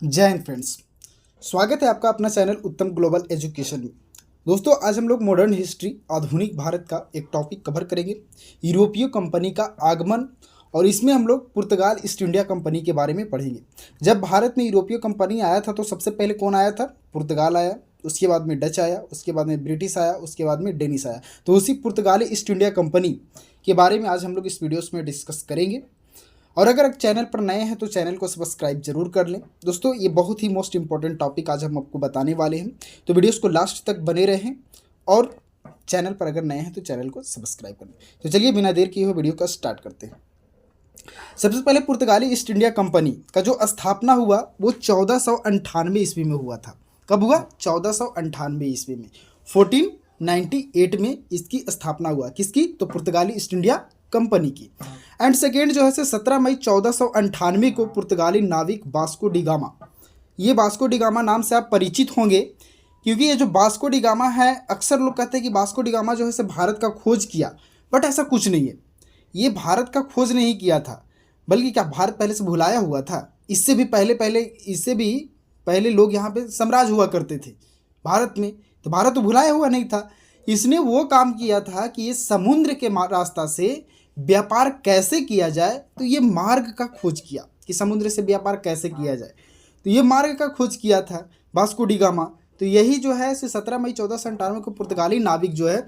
जय हिंद फ्रेंड्स। स्वागत है आपका अपना चैनल उत्तम ग्लोबल एजुकेशन में। दोस्तों, आज हम लोग मॉडर्न हिस्ट्री आधुनिक भारत का एक टॉपिक कवर करेंगे, यूरोपीय कंपनी का आगमन। और इसमें हम लोग पुर्तगाल ईस्ट इंडिया कंपनी के बारे में पढ़ेंगे। जब भारत में यूरोपीय कंपनी आया था तो सबसे पहले कौन आया था? पुर्तगाल आया, उसके बाद में डच आया, उसके बाद में ब्रिटिश आया, उसके बाद में डेनिश आया। तो उसी पुर्तगाली ईस्ट इंडिया कंपनी के बारे में आज हम लोग इस वीडियोस में डिस्कस करेंगे। और अगर आप चैनल पर नए हैं तो चैनल को सब्सक्राइब जरूर कर लें। दोस्तों, ये बहुत ही मोस्ट इंपॉर्टेंट टॉपिक आज हम आपको बताने वाले हैं, तो वीडियोस को लास्ट तक बने रहें। और चैनल पर अगर नए हैं तो चैनल को सब्सक्राइब कर लें। तो चलिए बिना देर किए हुए वीडियो का स्टार्ट करते हैं। सबसे पहले पुर्तगाली ईस्ट इंडिया कंपनी का जो स्थापना हुआ वो 1498 ईस्वी में हुआ था। कब हुआ? 1498 ईस्वी में, 1498 में इसकी स्थापना हुआ। किसकी? तो पुर्तगाली ईस्ट इंडिया कंपनी की। एंड सेकेंड जो है 17 मई 1498 को पुर्तगाली नाविक वास्को डी गामा, ये वास्को डी गामा नाम से आप परिचित होंगे, क्योंकि ये जो वास्को डी गामा है, अक्सर लोग कहते हैं कि वास्को डी गामा जो है भारत का खोज किया, बट ऐसा कुछ नहीं है। ये भारत का खोज नहीं किया था, बल्कि क्या भारत पहले से भुलाया हुआ था। इससे भी पहले लोग यहाँ पे साम्राज्य हुआ करते थे भारत में, तो भारत तो भुलाया हुआ नहीं था। इसने वो काम किया था कि ये समुद्र के रास्ता से व्यापार कैसे किया जाए, तो ये मार्ग का खोज किया कि समुद्र से व्यापार कैसे किया जाए, तो ये मार्ग का खोज किया था वास्को डी गामा। तो यही जो है 17 मई 1498 को पुर्तगाली नाविक जो है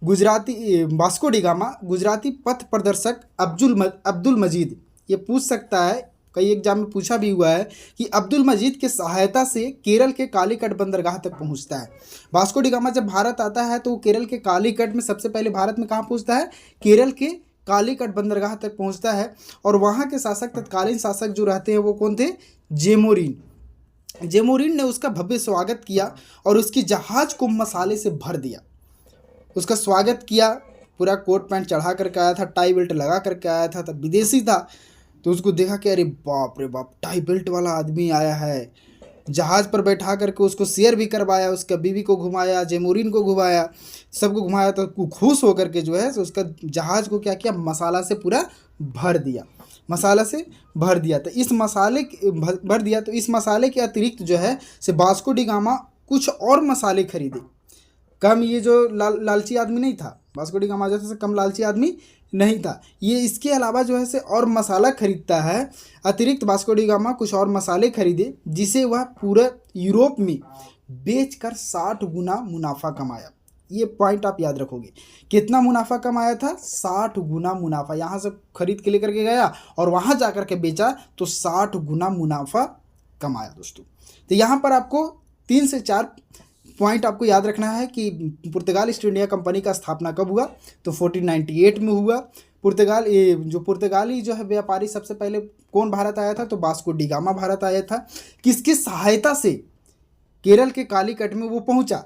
वास्को डी गामा गुजराती पथ प्रदर्शक अब्दुल मजीद, ये पूछ सकता है, कई एग्जाम में पूछा भी हुआ है कि अब्दुल मजीद के सहायता से केरल के कालीकट बंदरगाह तक पहुंचता है। वास्को डी गामा जब भारत आता है तो वो केरल के कालीकट में, सबसे पहले भारत में कहाँ पहुंचता है? केरल के कालीकट बंदरगाह तक पहुंचता है। और वहाँ के शासक, तत्कालीन शासक जो रहते हैं वो कौन थे? जेमोरिन ने उसका भव्य स्वागत किया और उसकी जहाज को मसाले से भर दिया। उसका स्वागत किया, पूरा कोट पैंट चढ़ा करके आया था, टाई बेल्ट लगा करके आया था, तब विदेशी था। तो उसको देखा कि अरे बाप रे बाप, टाई बेल्ट वाला आदमी आया है। जहाज़ पर बैठा करके उसको शेयर भी करवाया, उसका बीवी को घुमाया, जेमोरिन को घुमाया, सबको घुमाया। तो खुश होकर के जो है तो उसका जहाज़ को क्या किया? मसाला से पूरा भर दिया, मसाला से भर दिया। तो इस मसाले भर दिया, तो इस मसाले के अतिरिक्त जो है से वास्को डी गामा कुछ और मसाले खरीदे। कम ये जो लालची आदमी नहीं था, वास्को डी गामा जैसे कम लालची आदमी नहीं था। ये इसके अलावा जो है से और मसाला खरीदता है, अतिरिक्त वास्को डी गामा कुछ और मसाले खरीदे, जिसे वह पूरे यूरोप में बेचकर 60 गुना मुनाफा कमाया। ये पॉइंट आप याद रखोगे। कितना मुनाफा कमाया था? 60 गुना मुनाफा। यहाँ से खरीद के लेकर के गया और वहाँ जा कर के बेचा तो 60 गुना मुनाफा कमाया। दोस्तों, तो यहाँ पर आपको 3 से 4 पॉइंट आपको याद रखना है कि पुर्तगाल ईस्ट इंडिया कंपनी का स्थापना कब हुआ? तो 1498 में हुआ। पुर्तगाली जो है व्यापारी सबसे पहले कौन भारत आया था? तो वास्को डी गामा भारत आया था। किसकी सहायता से? केरल के कालीकट में वो पहुंचा।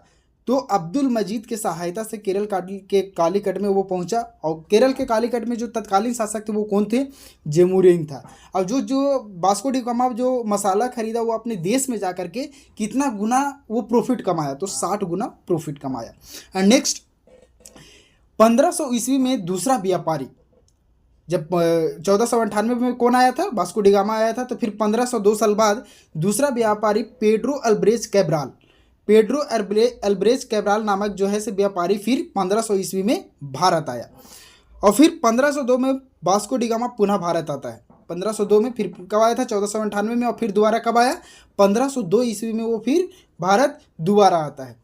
तो अब्दुल मजीद के सहायता से केरल के कालीकट में वो पहुंचा। और केरल के कालीकट में जो तत्कालीन शासक थे वो कौन थे? जेमोरिन था। और जो वास्को डी गामा जो मसाला खरीदा वो अपने देश में जा करके कितना गुना वो प्रॉफिट कमाया? तो 60 गुना प्रॉफिट कमाया। एंड नेक्स्ट, 1500 ईस्वी में दूसरा व्यापारी, जब 1498 में कौन आया था? वास्को डी गामा आया था। तो फिर 1502 साल बाद दूसरा व्यापारी पेड्रो अल्ब्रेज कैब्राल नामक जो है से व्यापारी फिर 1500 ईस्वी में भारत आया। और फिर 1502 में वास्को डी गामा पुनः भारत आता है। 1502 में फिर कब आया था? 1498 में। और फिर दोबारा कब आया? 1502 ईस्वी में वो फिर भारत दोबारा आता है।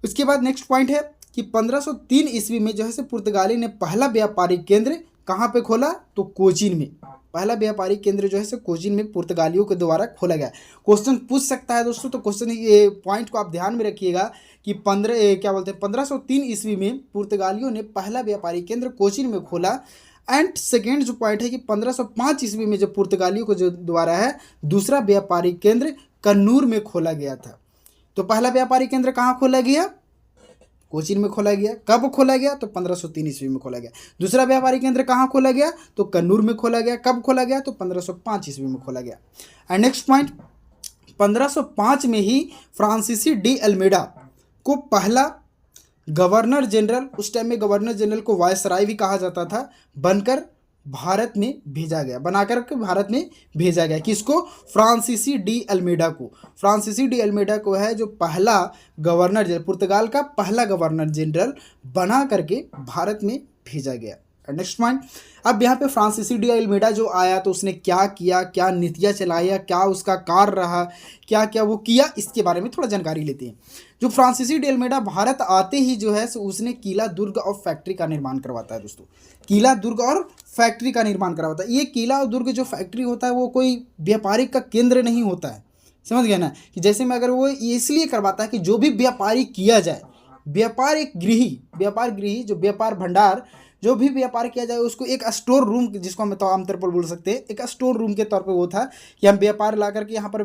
उसके बाद नेक्स्ट पॉइंट है कि 1503 ईस्वी में जो है से पुर्तगाली ने पहला व्यापारिक केंद्र कहाँ पे खोला? तो कोचीन में। पहला व्यापारिक केंद्र जो है से कोचीन में पुर्तगालियों के द्वारा खोला गया। क्वेश्चन पूछ सकता है दोस्तों, तो क्वेश्चन ये पॉइंट को आप ध्यान में रखिएगा कि 1503 ईस्वी में पुर्तगालियों ने पहला व्यापारिक केंद्र कोचीन में खोला। एंड सेकेंड जो पॉइंट है कि 1505 ईस्वी में जो पुर्तगालियों को जो द्वारा है दूसरा व्यापारिक केंद्र कन्नूर में खोला गया था। तो पहला व्यापारिक केंद्र कहाँ खोला गया? कोचीन में खोला गया। कब खोला गया? तो 1503 ईस्वी में खोला गया। दूसरा व्यापारिक केंद्र कहाँ खोला गया? तो कन्नूर में खोला गया। कब खोला गया? तो 1505 ईस्वी में खोला गया। एंड नेक्स्ट पॉइंट, 1505 में ही फ्रांसीसी डी अल्मेडा को पहला गवर्नर जनरल, उस टाइम में गवर्नर जनरल को वायसराय भी कहा जाता था, बनकर भारत में भेजा गया, बनाकर के भारत में भेजा गया। किसको? फ्रांसीसी डी अल्मेडा को। फ्रांसीसी डी अल्मेडा को है जो पहला गवर्नर जनरल, पुर्तगाल का पहला गवर्नर जनरल बना करके भारत में भेजा गया। नेक्स्ट पॉइंट, अब यहाँ पे फ्रांसीसी डी अल्मेडा जो आया तो उसने क्या किया, क्या नीतियाँ चलाया, क्या उसका कार्य रहा, क्या क्या वो किया, इसके बारे में थोड़ा जानकारी लेते हैं। जो फ्रांसीसी डी अल्मेडा भारत आते ही जो है सो उसने किला, दुर्ग और फैक्ट्री का निर्माण करवाता है दोस्तों। किला, दुर्ग और फैक्ट्री का निर्माण करवाता है। ये किला और दुर्ग जो फैक्ट्री होता है वो कोई व्यापारिक का केंद्र नहीं होता है, समझ गए ना, कि जैसे में अगर वो इसलिए करवाता है कि जो भी व्यापारी किया जाए, व्यापार गृही जो व्यापार भंडार जो भी व्यापार किया जाए उसको एक स्टोर रूम, जिसको हम तो आमतौर पर बोल सकते हैं एक स्टोर रूम के तौर पे वो था कि हम व्यापार ला करके यहाँ पर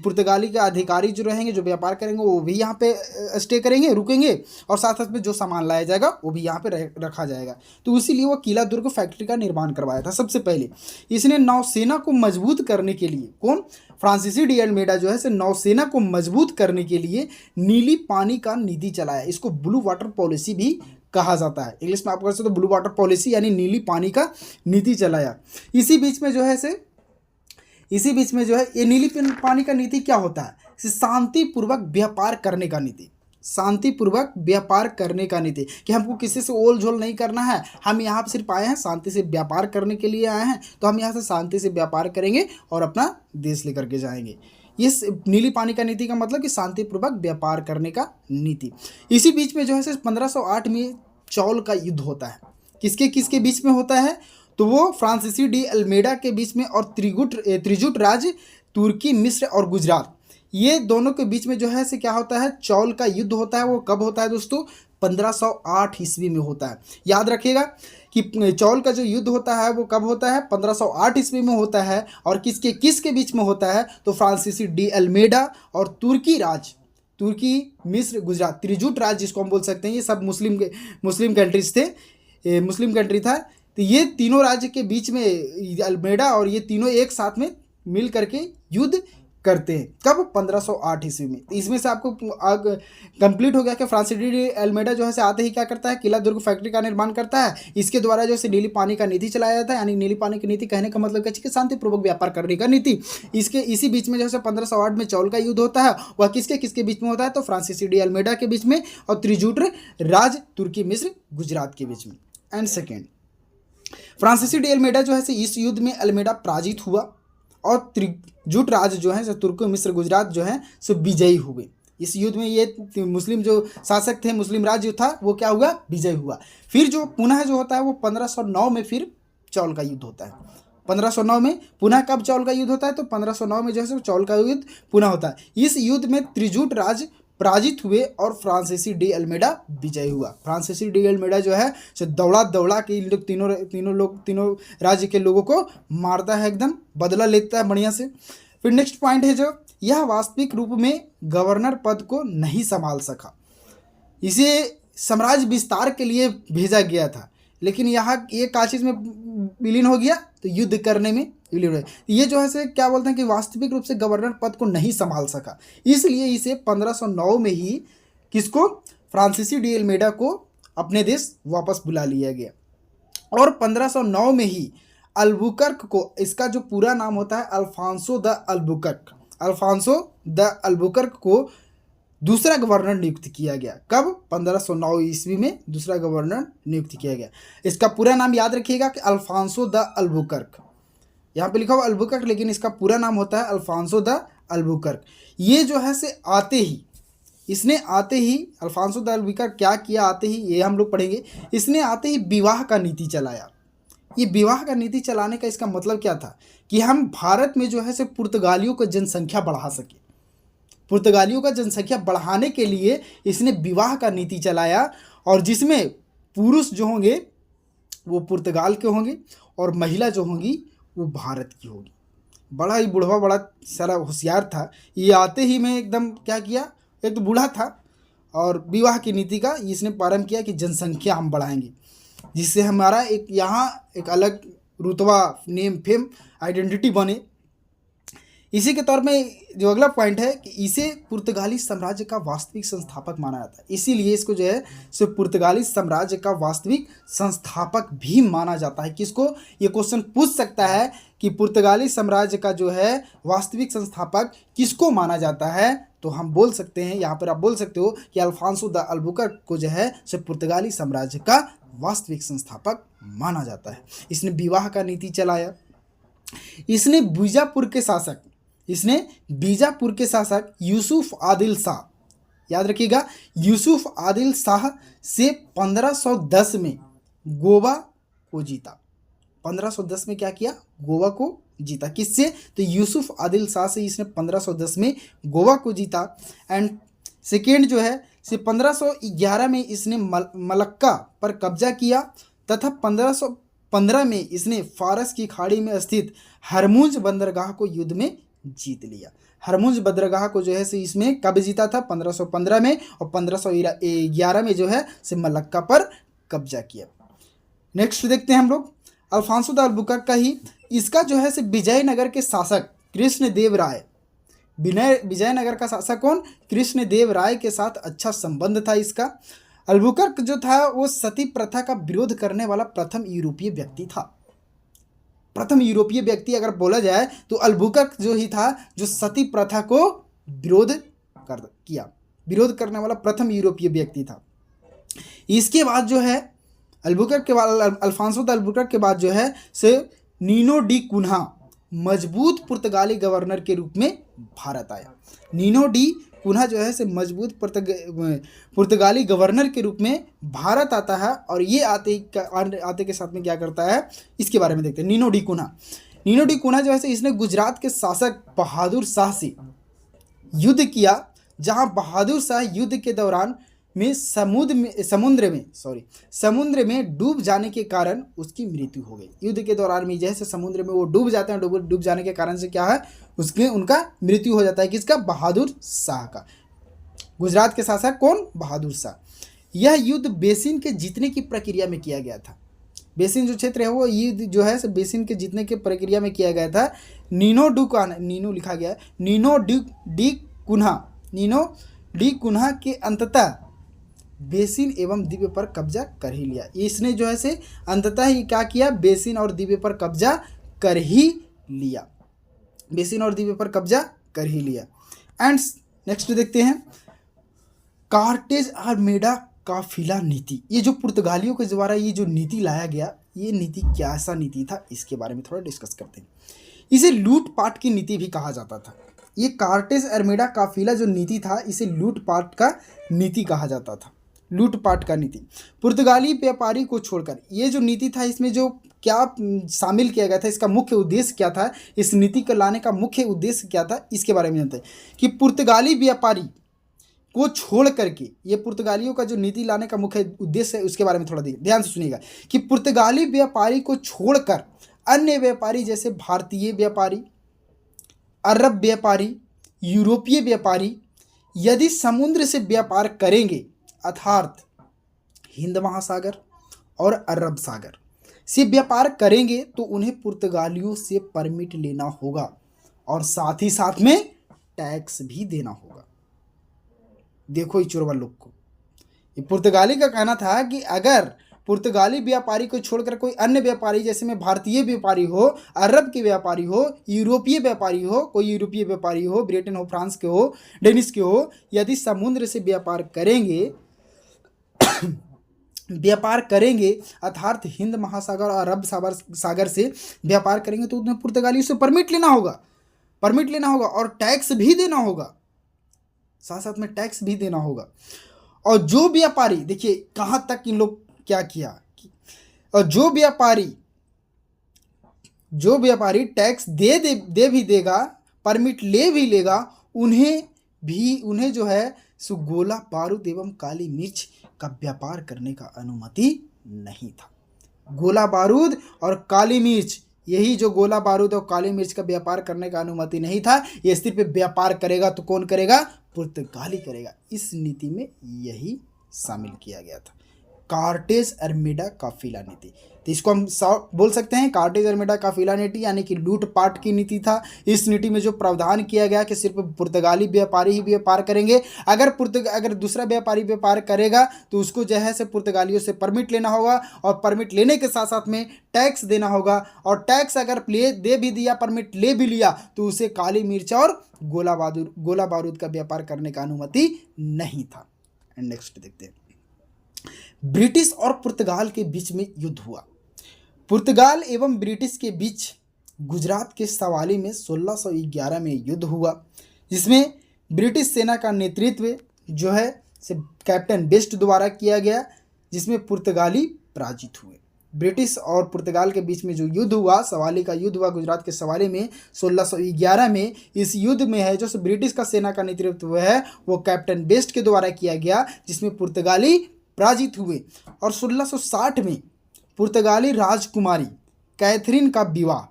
पुर्तगाली के अधिकारी जो रहेंगे, जो व्यापार करेंगे वो भी यहाँ पे स्टे करेंगे, रुकेंगे, और साथ साथ में जो सामान लाया जाएगा वो भी यहाँ पे रखा जाएगा। तो इसीलिए वो किला, दुर्ग फैक्ट्री का निर्माण करवाया था। सबसे पहले इसने नौसेना को मजबूत करने के लिए, कौन? फ्रांसीसी डी अल्मेडा जो है नौसेना को मजबूत करने के लिए नीली पानी का नीति चलाया। इसको ब्लू वाटर पॉलिसी भी कहा जाता है। इंग्लिश में आप कर सकते हो ब्लू वाटर पॉलिसी, यानी नीली पानी का नीति चलाया। इसी बीच में जो है ये नीली पानी का नीति क्या होता है? शांतिपूर्वक व्यापार करने का नीति। शांतिपूर्वक व्यापार करने का नीति, कि हमको किसी से ओल झोल नहीं करना है, हम यहाँ पर सिर्फ आए हैं शांति से व्यापार करने के लिए आए हैं, तो हम यहाँ से शांति से व्यापार करेंगे और अपना देश लेकर के जाएंगे। इस नीली पानी का नीति का मतलब कि शांतिपूर्वक व्यापार करने का नीति। इसी बीच में जो है 1508 में चौल का युद्ध होता है। किसके किसके बीच में होता है? तो वो फ्रांसीसी डी अल्मेडा के बीच में और त्रिजुट राज्य तुर्की, मिस्र और गुजरात, ये दोनों के बीच में जो है क्या होता है? चौल का युद्ध होता है। वो कब होता है दोस्तों? 1508 ईस्वी में होता है। याद रखिएगा कि चौल का जो युद्ध होता है वो कब होता है? 1508 ईस्वी में होता है। और किसके बीच में होता है? तो फ्रांसीसी डी अल्मेडा और तुर्की, मिस्र, गुजरात, त्रिजुट राज्य जिसको हम बोल सकते हैं, ये सब मुस्लिम कंट्रीज थे, मुस्लिम कंट्री था। तो ये तीनों राज्य के बीच में अल्मेडा और ये तीनों एक साथ में मिल करके युद्ध करते हैं। कब? 1508 ईस्वी में। तो इसमें से आपको कंप्लीट हो गया कि फ्रांसीसी डी अल्मेडा जो है आते ही क्या करता है? किला, दुर्ग फैक्ट्री का निर्माण करता है। इसके द्वारा जो है नीली पानी का नीति चलाया जाता है। यानी नीली पानी की नीति कहने का मतलब क्या है कि शांतिपूर्वक व्यापार करने का नीति। इसी बीच में जो है 1508 में चौल का युद्ध होता है। वह किसके बीच में होता है? तो फ्रांसीसी डी अल्मेडा के बीच में और त्रिजुट राज्य तुर्की, मिस्र, गुजरात के बीच में। एंड सेकेंड, फ्रांसीसी डी अल्मेडा जो है इस युद्ध में अल्मेडा पराजित हुआ और त्रिजुट राज्य जो है तुर्की, मिस्र, गुजरात जो है सो विजयी हुए। इस युद्ध में ये मुस्लिम जो शासक थे, मुस्लिम राज्य था, वो क्या हुआ? विजय हुआ। फिर जो पुनः जो होता है वो 1509 में फिर चौल का युद्ध होता है। 1509 में पुनः कब चौल का युद्ध होता है? तो 1509 में जो है चौल का युद्ध पुनः होता है। इस युद्ध में त्रिजुट राज्य पराजित हुए और फ्रांसीसी डी अल्मेडा विजय हुआ। फ्रांसीसी डी अल्मेडा जो है दौड़ा के इन लोग तीनों राज्य के लोगों को मारता है, एकदम बदला लेता है बढ़िया से। फिर नेक्स्ट पॉइंट है जो यह वास्तविक रूप में गवर्नर पद को नहीं संभाल सका। इसे साम्राज्य विस्तार के लिए भेजा गया था, लेकिन यहाँ ये काशिश में विलीन हो गया, तो युद्ध करने में विलीन हो गया। ये जो है क्या बोलते हैं कि वास्तविक रूप से गवर्नर पद को नहीं संभाल सका, इसलिए इसे 1509 में ही किसको? फ्रांसीसी डी अल्मेडा को अपने देश वापस बुला लिया गया। और 1509 में ही अल्बुकर्क को, इसका जो पूरा नाम होता है अल्फांसो द अल्बुकर्क को दूसरा गवर्नर नियुक्त किया गया। कब? 1509 ईस्वी में दूसरा गवर्नर नियुक्त किया गया। इसका पूरा नाम याद रखिएगा कि अल्फांसो द अल्बुकर्क। यहाँ पे लिखा हुआ अल्बुकर्क, लेकिन इसका पूरा नाम होता है अल्फांसो द अल्बुकर्क। ये जो है इसने आते ही अल्फांसो द अल्बुकर्क क्या किया? आते ही ये हम लोग पढ़ेंगे। इसने आते ही विवाह का नीति चलाया। ये विवाह का नीति चलाने का इसका मतलब क्या था? कि हम भारत में जो है पुर्तगालियों की जनसंख्या बढ़ा सके। पुर्तगालियों का जनसंख्या बढ़ाने के लिए इसने विवाह का नीति चलाया, और जिसमें पुरुष जो होंगे वो पुर्तगाल के होंगे और महिला जो होंगी वो भारत की होगी। बड़ा ही बुढ़वा, बड़ा सारा होशियार था। ये आते ही मैं एकदम क्या किया, एक तो बूढ़ा था और विवाह की नीति का इसने प्रारंभ किया कि जनसंख्या हम बढ़ाएंगे, जिससे हमारा एक अलग रुतबा, नेम, फेम, आइडेंटिटी बने। इसी के तौर में जो अगला पॉइंट है कि इसे पुर्तगाली साम्राज्य का वास्तविक संस्थापक माना जाता है, इसीलिए इसको जो है सो पुर्तगाली साम्राज्य का वास्तविक संस्थापक भी माना जाता है। किसको, ये क्वेश्चन पूछ सकता है कि पुर्तगाली साम्राज्य का जो है वास्तविक संस्थापक किसको माना जाता है, तो हम बोल सकते हैं, यहाँ पर आप बोल सकते हो कि अल्फांसो द अल्बुकर्क को जो है सो पुर्तगाली साम्राज्य का वास्तविक संस्थापक माना जाता है। इसने विवाह का नीति चलाया। इसने बीजापुर के शासक यूसुफ आदिल शाह, याद रखिएगा, यूसुफ आदिल शाह से 1510 में गोवा को जीता। 1510 में क्या किया, गोवा को जीता। किससे, तो यूसुफ आदिल शाह से इसने 1510 में गोवा को जीता। एंड सेकेंड जो है से 1511 में इसने मलक्का पर कब्जा किया तथा 1515 में इसने फारस की खाड़ी में स्थित हरमुज बंदरगाह को युद्ध में जीत लिया। हरमुज बंदरगाह को जो है से इसमें कब जीता था, 1515 में, और 1511 में जो है से मलक्का पर कब्जा किया। नेक्स्ट देखते हैं हम लोग अल्फांसो द अल्बुकर्क का ही, इसका जो है से विजयनगर के शासक कृष्णदेव राय, विजयनगर का शासक कौन, कृष्णदेव राय के साथ अच्छा संबंध था इसका। अल्बुकर्क जो था वो सती प्रथा का विरोध करने वाला प्रथम यूरोपीय व्यक्ति था। प्रथम यूरोपीय व्यक्ति अगर बोला जाए तो अल्बुकर्क जो ही था जो सती प्रथा को विरोध करने वाला प्रथम यूरोपीय व्यक्ति था। इसके बाद जो है अल्बुकर्क के बाद, अल्फांसो द अल्बुकर्क के बाद जो है से नीनो डी कुन्हा मजबूत पुर्तगाली गवर्नर के रूप में भारत आया। नीनो डी कुन्हा जो है से मजबूत पुर्तगाली गवर्नर के रूप में भारत आता है, और ये आते के साथ में क्या करता है, इसके बारे में देखते हैं। नीनो डी कुन्हा जो है से इसने गुजरात के शासक बहादुर शाह से युद्ध किया, जहां बहादुर शाह युद्ध के दौरान में समुद्र में डूब जाने के कारण उसकी मृत्यु हो गई। युद्ध के दौरान में जैसे समुद्र में वो डूब जाते हैं, डूब जाने के कारण से क्या है, उनका मृत्यु हो जाता है। किसका, बहादुर शाह का। गुजरात के शासक कौन, बहादुर शाह। यह युद्ध बेसिन के जीतने की प्रक्रिया में किया गया था। बेसिन जो क्षेत्र है वो युद्ध जो है बेसिन के जीतने की प्रक्रिया में किया गया था। नीनो डी कुन्हा के अंततः बेसिन एवं द्वीप पर कब्जा कर ही लिया। इसने जो है से अंततः ही क्या किया, बेसिन और द्वीप पर कब्जा कर ही लिया। एंड नेक्स्ट देखते हैं कार्टेज आर्मेडा काफिला नीति। ये जो पुर्तगालियों के द्वारा ये जो नीति लाया गया, ये नीति कैसा नीति था, इसके बारे में थोड़ा डिस्कस करते हैं। इसे लूटपाट की नीति भी कहा जाता था। ये कार्टेज आर्मेडा काफिला जो नीति था, इसे लूटपाट का नीति कहा जाता था। लूटपाट का नीति, पुर्तगाली व्यापारी को छोड़कर ये जो नीति था, इसमें जो क्या शामिल किया गया था, इसका मुख्य उद्देश्य क्या था, इस नीति को लाने का मुख्य उद्देश्य क्या था, इसके बारे में जानते हैं कि पुर्तगाली व्यापारी को छोड़ करके, ये पुर्तगालियों का जो नीति लाने का मुख्य उद्देश्य है उसके बारे में थोड़ा ध्यान से सुनिएगा कि पुर्तगाली व्यापारी को छोड़कर अन्य व्यापारी जैसे भारतीय व्यापारी, अरब व्यापारी, यूरोपीय व्यापारी यदि समुद्र से व्यापार करेंगे, अर्थात हिंद महासागर और अरब सागर से व्यापार करेंगे, तो उन्हें पुर्तगालियों से परमिट लेना होगा और साथ ही साथ में टैक्स भी देना होगा। देखो ये चोरबल लोग को, ये पुर्तगाली का कहना था कि अगर पुर्तगाली व्यापारी को छोड़कर कोई अन्य व्यापारी, जैसे में भारतीय व्यापारी हो, अरब के व्यापारी हो, यूरोपीय व्यापारी हो, कोई यूरोपीय व्यापारी हो, ब्रिटेन हो, फ्रांस के हो, डेनिश के हो, यदि समुद्र से व्यापार करेंगे अर्थात हिंद महासागर और अरब सागर से व्यापार करेंगे, तो उन्हें पुर्तगालियों से परमिट लेना होगा और टैक्स भी देना होगा, साथ में टैक्स भी देना होगा। और जो व्यापारी, देखिए कहाँ तक इन लोग क्या किया, और जो व्यापारी टैक्स दे भी देगा, परमिट ले भी लेगा, उन्हें जो है सो गोला बारूद एवं काली मिर्च का व्यापार करने का अनुमति नहीं था। गोला बारूद और काली मिर्च, यही जो गोला बारूद और काली मिर्च का व्यापार करने का अनुमति नहीं था। ये सिर्फ व्यापार करेगा तो कौन करेगा, पुर्तगाली करेगा। इस नीति में यही शामिल किया गया था। कार्टेज अरमेडा काफिला नीति। तो इसको हम बोल सकते हैं कार्टेज अरमेडा काफिला नीति, यानी कि लूटपाट की नीति था। इस नीति में जो प्रावधान किया गया कि सिर्फ पुर्तगाली व्यापारी ही व्यापार करेंगे, अगर दूसरा व्यापारी व्यापार करेगा तो उसको जो है से पुर्तगालियों से परमिट लेना होगा, और परमिट लेने के साथ साथ में टैक्स देना होगा, और टैक्स अगर दे भी दिया, परमिट ले भी लिया, तो उसे काली मिर्च और गोला बारूद का व्यापार करने का अनुमति नहीं था। एंड नेक्स्ट देखते हैं, ब्रिटिश और पुर्तगाल के बीच में युद्ध हुआ। पुर्तगाल एवं ब्रिटिश के बीच गुजरात के सवाली में 1611 में युद्ध हुआ, जिसमें ब्रिटिश सेना का नेतृत्व जो है से कैप्टन बेस्ट द्वारा किया गया, जिसमें पुर्तगाली पराजित हुए। ब्रिटिश और पुर्तगाल के बीच में जो युद्ध हुआ, सवाली का युद्ध हुआ गुजरात के सवाली में 1611 में, इस युद्ध में है जो ब्रिटिश का सेना का नेतृत्व है वो कैप्टन बेस्ट के द्वारा किया गया, जिसमें पुर्तगाली पराजित हुए। और 1660 में पुर्तगाली राजकुमारी कैथरीन का विवाह,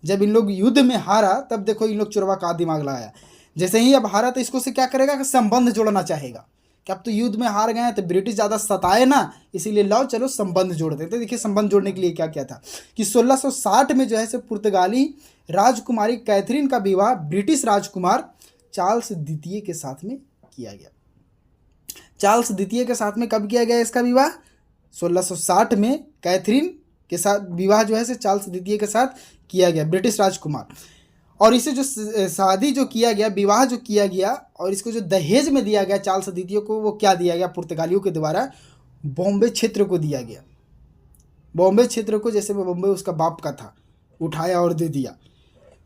जब इन लोग युद्ध में हारा तब देखो इन लोग चोरवा का दिमाग लगाया, जैसे ही अब हारा तो इसको से क्या करेगा कि संबंध जोड़ना चाहेगा कि अब तो युद्ध में हार गए हैं तो ब्रिटिश ज़्यादा सताए ना, इसीलिए लाओ चलो संबंध जोड़ देते। तो देखिए संबंध जोड़ने के लिए क्या क्या था कि 1660 में जो है से पुर्तगाली राजकुमारी कैथरीन का विवाह ब्रिटिश राजकुमार चार्ल्स द्वितीय के साथ में किया गया। चार्ल्स द्वितीय के साथ में कब किया गया इसका विवाह? 1660 में कैथरीन के साथ विवाह जो है से चार्ल्स द्वितीय के साथ किया गया, ब्रिटिश राजकुमार। और इसे जो शादी जो किया गया, विवाह जो किया गया, और इसको जो दहेज में दिया गया चार्ल्स द्वितीय को, वो क्या दिया गया पुर्तगालियों के द्वारा? बॉम्बे क्षेत्र को दिया गया। बॉम्बे क्षेत्र को, जैसे बॉम्बे उसका बाप का था, उठाया और दे दिया,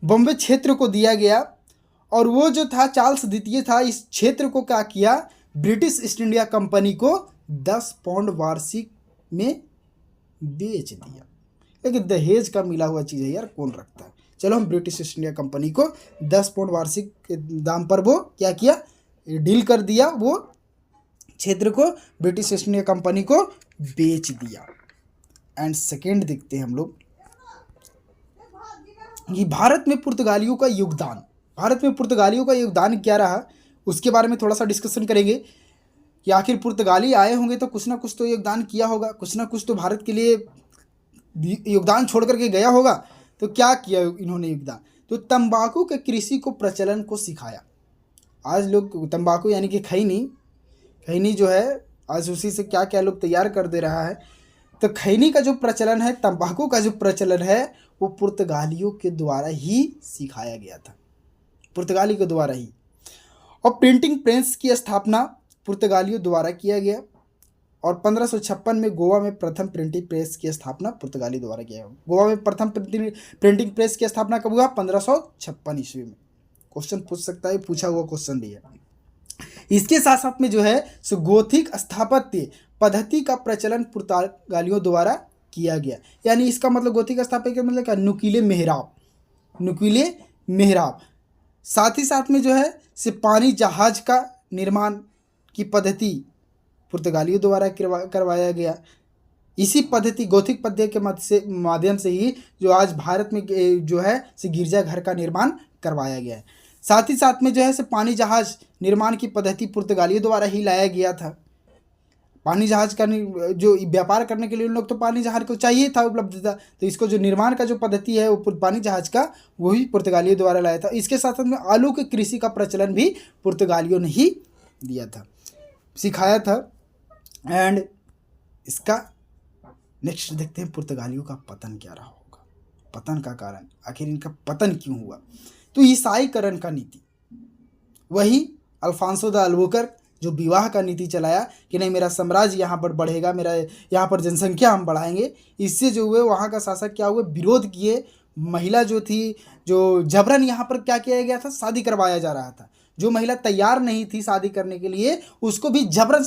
बॉम्बे क्षेत्र को दिया गया। और वो जो था चार्ल्स द्वितीय था, इस क्षेत्र को क्या किया? ब्रिटिश ईस्ट इंडिया कंपनी को 10 पाउंड वार्षिक में बेच दिया। लेकिन दहेज का मिला हुआ चीज़ है यार, कौन रखता है? चलो हम ब्रिटिश ईस्ट इंडिया कंपनी को 10 पाउंड वार्षिक के दाम पर वो क्या किया? डील कर दिया, वो क्षेत्र को ब्रिटिश ईस्ट इंडिया कंपनी को बेच दिया। एंड सेकेंड देखते हैं हम लोग कि भारत में पुर्तगालियों का योगदान, भारत में पुर्तगालियों का योगदान क्या रहा, उसके बारे में थोड़ा सा डिस्कशन करेंगे कि आखिर पुर्तगाली आए होंगे तो कुछ ना कुछ तो योगदान किया होगा, कुछ ना कुछ तो भारत के लिए योगदान छोड़ करके गया होगा। तो क्या किया इन्होंने योगदान? तो तंबाकू के कृषि को प्रचलन को सिखाया। आज लोग तंबाकू यानी कि खैनी जो है, आज उसी से क्या क्या लोग तैयार कर दे रहा है। तो खैनी का जो प्रचलन है, तंबाकू का जो प्रचलन है, वो पुर्तगालियों के द्वारा ही सिखाया गया था, पुर्तगाली के द्वारा ही। और प्रिंटिंग प्रेस की स्थापना पुर्तगालियों द्वारा किया गया। और 1556 में गोवा में प्रथम प्रिंटिंग प्रेस की स्थापना पुर्तगाली द्वारा किया गया। गोवा में प्रथम प्रिंटिंग प्रेस की स्थापना कब हुआ? 1556 ईस्वी में। क्वेश्चन पूछ सकता है, पूछा हुआ क्वेश्चन भी है। इसके साथ साथ में जो है सो गोथिक स्थापत्य पद्धति का प्रचलन पुर्तगालियों द्वारा किया गया। यानी इसका मतलब गोथिक स्थापत्य का मतलब क्या? नुकीले मेहराब। साथ ही साथ में जो है सिपाही जहाज का निर्माण की पद्धति पुर्तगालियों द्वारा करवाया गया। इसी पद्धति, गोथिक पद्धति के माध्यम से ही जो आज भारत में जो है से गिरजाघर का निर्माण करवाया गया है। साथ ही साथ में जो है से पानी जहाज निर्माण की पद्धति पुर्तगालियों द्वारा ही लाया गया था। पानी जहाज का जो व्यापार करने के लिए उन लोग तो पानी जहाज को चाहिए था, उपलब्धता, तो इसको जो निर्माण का जो पद्धति है वो पानी जहाज का, वही पुर्तगालियों द्वारा लाया था। इसके साथ साथ में आलू के कृषि का प्रचलन भी पुर्तगालियों ने ही दिया था, सिखाया था। एंड इसका नेक्स्ट देखते हैं, पुर्तगालियों का पतन क्या रहा होगा, पतन का कारण, आखिर इनका पतन क्यों हुआ? तो ईसाईकरण का नीति, वही अल्फांसो द अल्बुकर्क जो विवाह का नीति चलाया कि नहीं मेरा साम्राज्य यहाँ पर बढ़ेगा, मेरा यहाँ पर जनसंख्या हम बढ़ाएंगे। इससे जो हुए वहाँ का शासक क्या हुए? विरोध किए। महिला जो थी, जो जबरन यहाँ पर क्या किया गया था? शादी करवाया जा रहा था। जो महिला तैयार नहीं थी शादी करने के लिए, उसको भी जबरन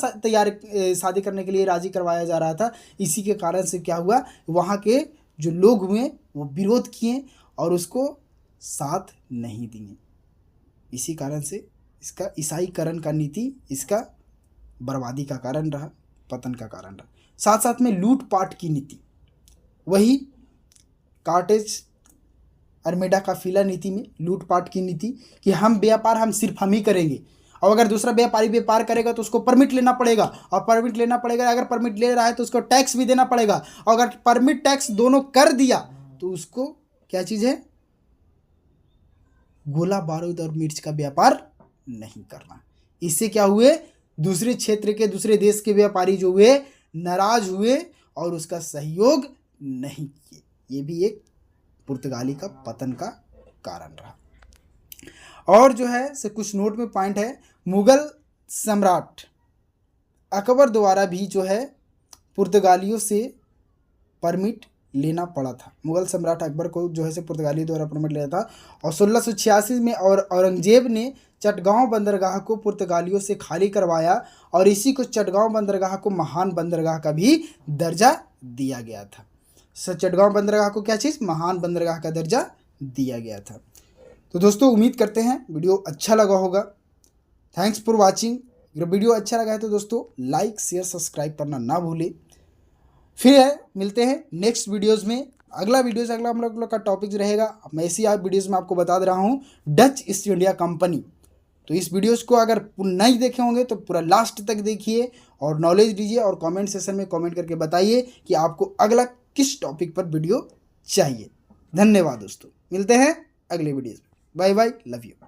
शादी करने के लिए राजी करवाया जा रहा था। इसी के कारण से क्या हुआ? वहाँ के जो लोग हुए वो विरोध किए और उसको साथ नहीं दिए। इसी कारण से इसका ईसाईकरण का नीति इसका बर्बादी का कारण रहा, पतन का कारण रहा। साथ साथ में लूटपाट की नीति, वही कार्टेज अरमेडा काफिला नीति में लूटपाट की नीति कि हम व्यापार हम सिर्फ हम ही करेंगे और अगर दूसरा व्यापारी व्यापार करेगा तो उसको परमिट लेना पड़ेगा, और परमिट लेना पड़ेगा, अगर परमिट ले रहा है तो उसको टैक्स भी देना पड़ेगा, और अगर परमिट टैक्स दोनों कर दिया तो उसको क्या चीज़ है, गोला बारूद और मिर्च का व्यापार नहीं करना। इससे क्या हुए, दूसरे क्षेत्र के दूसरे देश के व्यापारी जो हुए नाराज हुए और उसका सहयोग नहीं किए। ये भी एक पुर्तगाली का पतन का कारण रहा। और जो है से कुछ नोट में पॉइंट है, मुगल सम्राट अकबर द्वारा भी जो है पुर्तगालियों से परमिट लेना पड़ा था। मुगल सम्राट अकबर को जो है से पुर्तगालियों द्वारा परमिट लेना था। और 1686 में और औरंगजेब ने चटगांव बंदरगाह को पुर्तगालियों से खाली करवाया, और इसी को चटगांव बंदरगाह को महान बंदरगाह का भी दर्जा दिया गया था। चटगांव बंदरगाह को क्या चीज़, महान बंदरगाह का दर्जा दिया गया था। तो दोस्तों उम्मीद करते हैं वीडियो अच्छा लगा होगा। Thanks for watching. अगर वीडियो अच्छा लगा है तो दोस्तों लाइक शेयर सब्सक्राइब करना ना भूलें। फिर मिलते हैं नेक्स्ट वीडियोज़ में। अगला हम लोग का टॉपिक रहेगा, मैं इसी वीडियोज़ में आपको बता दे रहा हूँ, डच ईस्ट इंडिया कंपनी। तो इस वीडियोज़ को अगर नहीं देखे होंगे तो पूरा लास्ट तक देखिए और नॉलेज दीजिए, और कमेंट सेशन में कमेंट करके बताइए कि आपको अगला किस टॉपिक पर वीडियो चाहिए। धन्यवाद दोस्तों, मिलते हैं अगले वीडियोज़ में। Bye bye, love you.